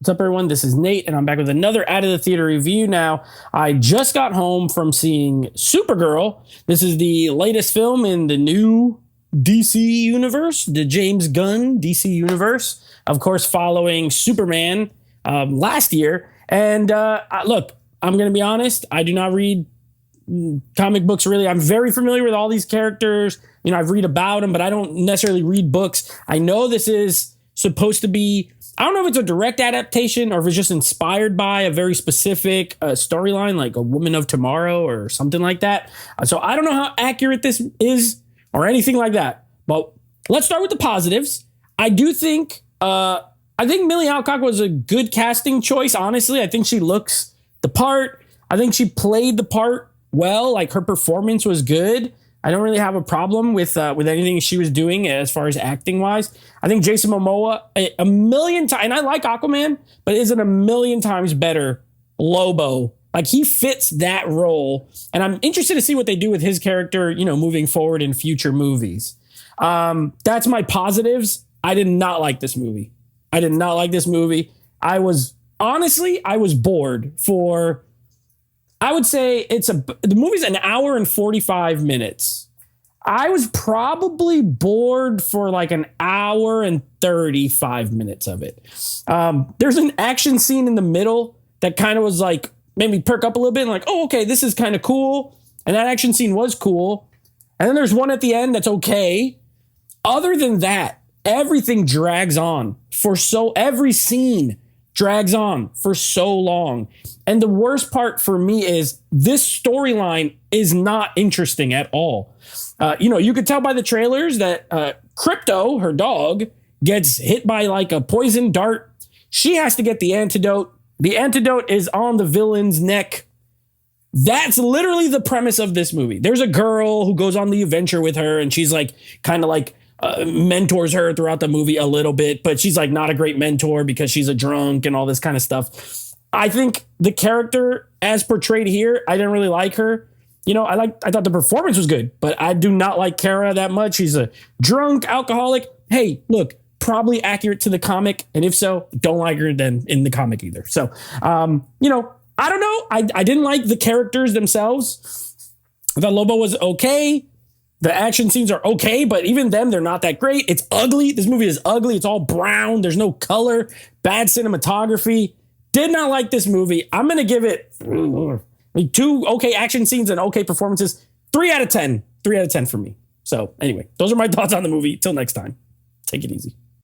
What's up, everyone? This is Nate, and I'm back with another Out of the Theater review. Now, I just got home from seeing Supergirl. This is the latest film in the new DC universe, the James Gunn DC universe. Of course, following Superman last year. And look, I'm going to be honest. I do not read comic books really. I'm very familiar with all these characters. You know, I've read about them, but I don't necessarily read books. I know this is supposed to be, I don't know if it's a direct adaptation or if it's just inspired by a very specific storyline, like A Woman of Tomorrow or something like that. So I don't know how accurate this is or anything like that. But let's start with the positives. I do think, Millie Alcock was a good casting choice. Honestly, I think she looks the part. I think she played the part well. Like, her performance was good. I don't really have a problem with anything she was doing as far as acting wise. I think Jason Momoa a million times, and I like Aquaman, but isn't a million times better Lobo. Like, he fits that role, and I'm interested to see what they do with his character, you know, moving forward in future movies. That's my positives. I did not like this movie. I was bored for, I would say the movie's an hour and 45 minutes. I was probably bored for like an hour and 35 minutes of it. There's an action scene in the middle that kind of was like, made me perk up a little bit and like, oh, okay, this is kind of cool. And that action scene was cool. And then there's one at the end that's okay. Other than that, everything drags on every scene drags on for so long. And the worst part for me is this storyline is not interesting at all. You could tell by the trailers that Crypto, her dog, gets hit by like a poison dart. She has to get the antidote. The antidote is on the villain's neck. That's literally the premise of this movie. There's a girl who goes on the adventure with her, and she's like kind of like mentors her throughout the movie a little bit, but she's like not a great mentor because she's a drunk and all this kind of stuff. I think the character as portrayed here, I didn't really like her. You know, I thought the performance was good, but I do not like Kara that much. She's a drunk alcoholic. Hey, look, probably accurate to the comic. And if so, don't like her then in the comic either. So, I don't know. I didn't like the characters themselves. I thought Lobo was okay. The action scenes are okay, but even them, they're not that great. It's ugly. This movie is ugly. It's all brown. There's no color. Bad cinematography. Did not like this movie. I'm going to give it 2 okay action scenes and okay performances. 3 out of 10. 3 out of 10 for me. So anyway, those are my thoughts on the movie. Till next time. Take it easy.